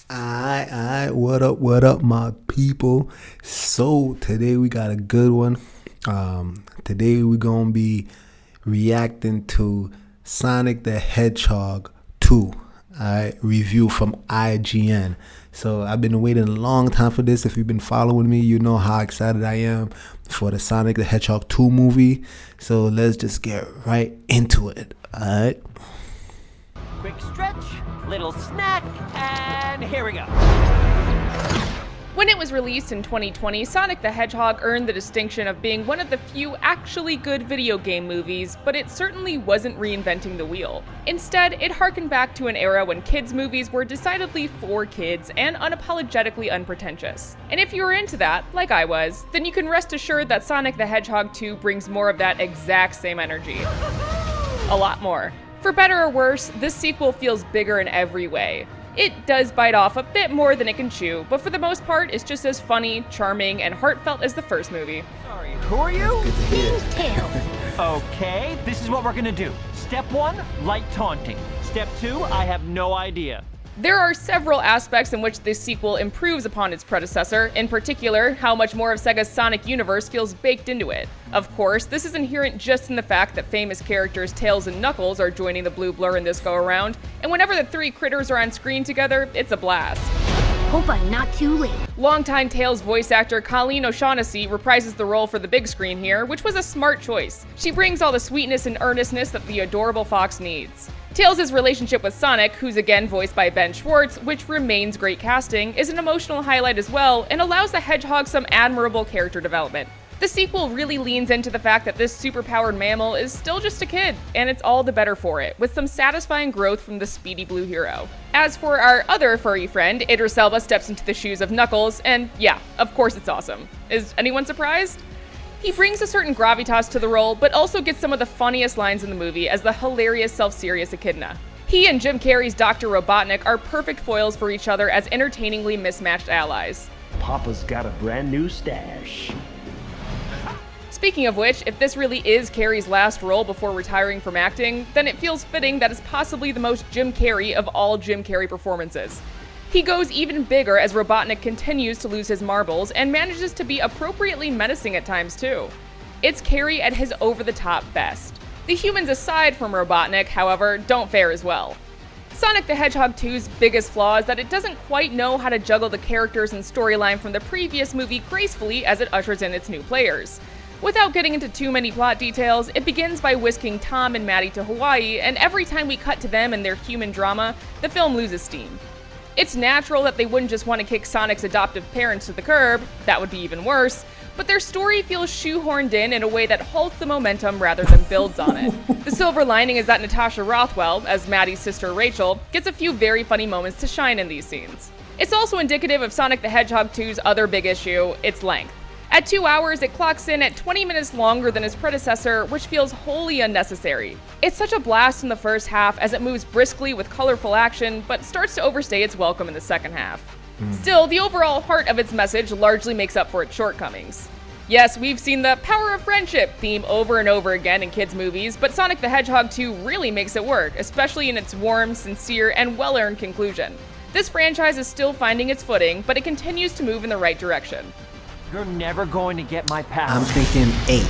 What up, my people? So today we got a good one. Today we're gonna be reacting to Sonic the Hedgehog 2. Alright, review from IGN. So I've been waiting a long time for this. If you've been following me, you know how excited I am for the Sonic the Hedgehog 2 movie. So let's just get right into it. Alright. Quick stretch, little snack, and here we go. When it was released in 2020, Sonic the Hedgehog earned the distinction of being one of the few actually good video game movies, but it certainly wasn't reinventing the wheel. Instead, it harkened back to an era when kids' movies were decidedly for kids and unapologetically unpretentious. And if you were into that, like I was, then you can rest assured that Sonic the Hedgehog 2 brings more of that exact same energy. A lot more. For better or worse, this sequel feels bigger in every way. It does bite off a bit more than it can chew, but for the most part, it's just as funny, charming, and heartfelt as the first movie. Sorry, who are you? Name's Tails. Okay, this is what we're gonna do. Step 1, light taunting. Step 2, I have no idea. There are several aspects in which this sequel improves upon its predecessor, in particular, how much more of Sega's Sonic universe feels baked into it. Of course, this is inherent just in the fact that famous characters Tails and Knuckles are joining the blue blur in this go-around, and whenever the three critters are on screen together, it's a blast. Hope I'm not too late. Longtime Tails voice actor Colleen O'Shaughnessy reprises the role for the big screen here, which was a smart choice. She brings all the sweetness and earnestness that the adorable fox needs. Tails' relationship with Sonic, who's again voiced by Ben Schwartz, which remains great casting, is an emotional highlight as well and allows the Hedgehog some admirable character development. The sequel really leans into the fact that this superpowered mammal is still just a kid, and it's all the better for it, with some satisfying growth from the speedy blue hero. As for our other furry friend, Idris Elba steps into the shoes of Knuckles, and yeah, of course it's awesome. Is anyone surprised? He brings a certain gravitas to the role, but also gets some of the funniest lines in the movie as the hilarious self-serious echidna. He and Jim Carrey's Dr. Robotnik are perfect foils for each other as entertainingly mismatched allies. Papa's got a brand new stash. Speaking of which, if this really is Carrey's last role before retiring from acting, then it feels fitting that it's possibly the most Jim Carrey of all Jim Carrey performances. He goes even bigger as Robotnik continues to lose his marbles and manages to be appropriately menacing at times too. It's Carrey at his over-the-top best. The humans aside from Robotnik, however, don't fare as well. Sonic the Hedgehog 2's biggest flaw is that it doesn't quite know how to juggle the characters and storyline from the previous movie gracefully as it ushers in its new players. Without getting into too many plot details, it begins by whisking Tom and Maddie to Hawaii, and every time we cut to them and their human drama, the film loses steam. It's natural that they wouldn't just want to kick Sonic's adoptive parents to the curb, that would be even worse, but their story feels shoehorned in a way that halts the momentum rather than builds on it. The silver lining is that Natasha Rothwell, as Maddie's sister Rachel, gets a few very funny moments to shine in these scenes. It's also indicative of Sonic the Hedgehog 2's other big issue, its length. At 2 hours, it clocks in at 20 minutes longer than its predecessor, which feels wholly unnecessary. It's such a blast in the first half as it moves briskly with colorful action, but starts to overstay its welcome in the second half. Still, the overall heart of its message largely makes up for its shortcomings. Yes, we've seen the power of friendship theme over and over again in kids' movies, but Sonic the Hedgehog 2 really makes it work, especially in its warm, sincere, and well-earned conclusion. This franchise is still finding its footing, but it continues to move in the right direction. You're never going to get my power. I'm thinking 8.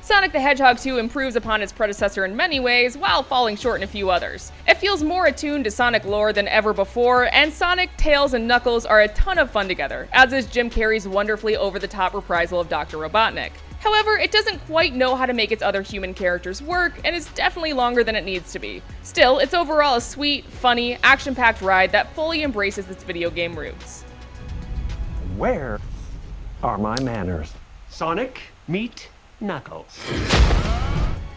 Sonic the Hedgehog 2 improves upon its predecessor in many ways, while falling short in a few others. It feels more attuned to Sonic lore than ever before, and Sonic, Tails, and Knuckles are a ton of fun together, as is Jim Carrey's wonderfully over-the-top reprisal of Dr. Robotnik. However, it doesn't quite know how to make its other human characters work, and is definitely longer than it needs to be. Still, it's overall a sweet, funny, action-packed ride that fully embraces its video game roots. Where are my manners? Sonic, meet Knuckles.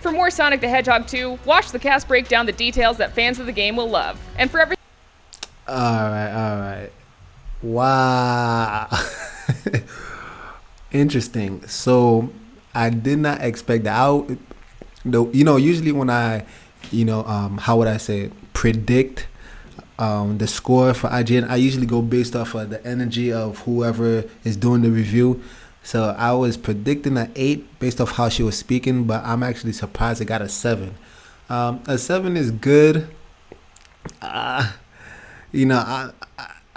For more Sonic the Hedgehog 2, watch the cast break down the details that fans of the game will love. And for every Alright. Wow. Interesting. So I did not expect that. Usually when I, how would I say it, predict the score for IGN, I usually go based off of the energy of whoever is doing the review. So I was predicting an 8 based off how she was speaking, but I'm actually surprised it got a 7. A 7 is good. I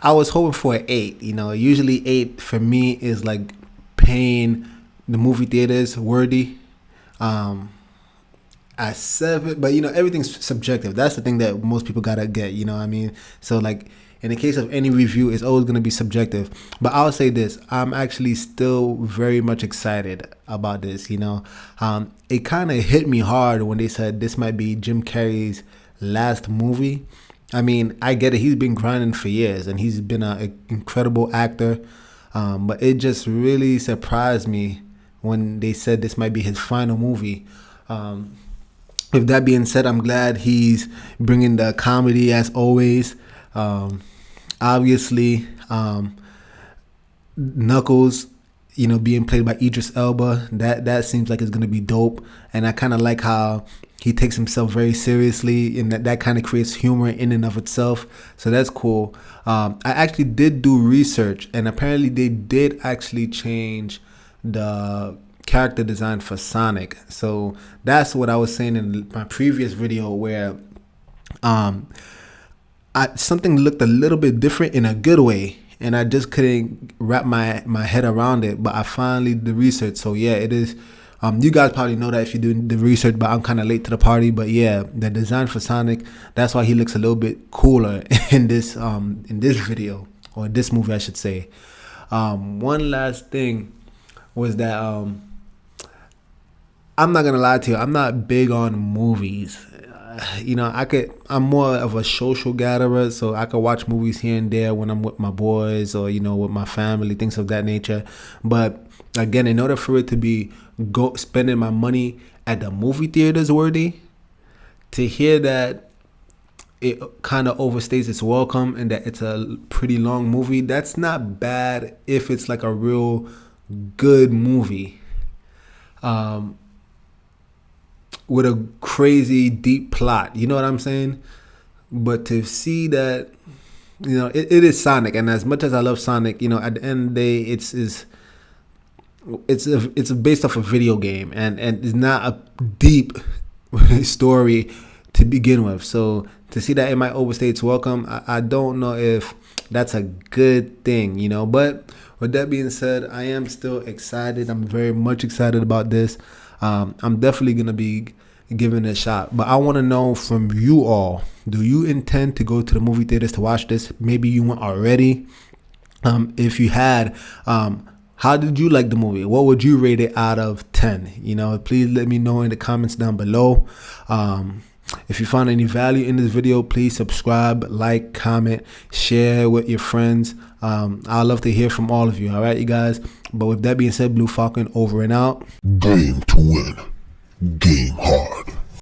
I was hoping for an 8. You know, usually 8 for me is like paying the movie theaters worthy. At 7, but you know, everything's subjective. That's the thing that most people gotta get. You know what I mean? So like in the case of any review, it's always gonna be subjective. But I'll say this: I'm actually still very much excited about this. You know, it kind of hit me hard when they said this might be Jim Carrey's last movie. I mean, I get it. He's been grinding for years, and he's been an incredible actor. But it just really surprised me when they said this might be his final movie. With that being said, I'm glad he's bringing the comedy as always. Obviously, Knuckles, you know, being played by Idris Elba, that seems like it's gonna be dope. And I kind of like how he takes himself very seriously, and that kind of creates humor in and of itself. So that's cool. I actually did do research, and apparently they did actually change the character design for Sonic. So that's what I was saying in my previous video, where something looked a little bit different in a good way, and I just couldn't wrap my head around it. But I finally did the research. So yeah, it is. You guys probably know that if you do the research, but I'm kind of late to the party. But yeah, the design for Sonic, that's why he looks a little bit cooler in this video, or this movie I should say. One last thing was that I'm not gonna lie to you, I'm not big on movies. You know, I'm more of a social gatherer, so I could watch movies here and there when I'm with my boys, or you know, with my family, things of that nature. But again, in order for it to be spending my money at the movie theaters worthy, to hear that it kind of overstays its welcome and that it's a pretty long movie, that's not bad if it's like a real good movie. With a crazy deep plot, you know what I'm saying? But to see that, you know, it is Sonic, and as much as I love Sonic, you know, at the end of the day, it's based off a video game, and it's not a deep story to begin with. So to see that it might overstay its welcome, I don't know if that's a good thing, you know. But with that being said, I am still excited. I'm very much excited about this. I'm definitely going to be giving it a shot. But I want to know from you all, do you intend to go to the movie theaters to watch this? Maybe you went already. If you had, how did you like the movie? What would you rate it out of 10? You know, please let me know in the comments down below. If you found any value in this video, please subscribe, like, comment, share with your friends. I'd love to hear from all of you. All right, you guys. But with that being said, Blue Falcon over and out. Game to win. Game hard.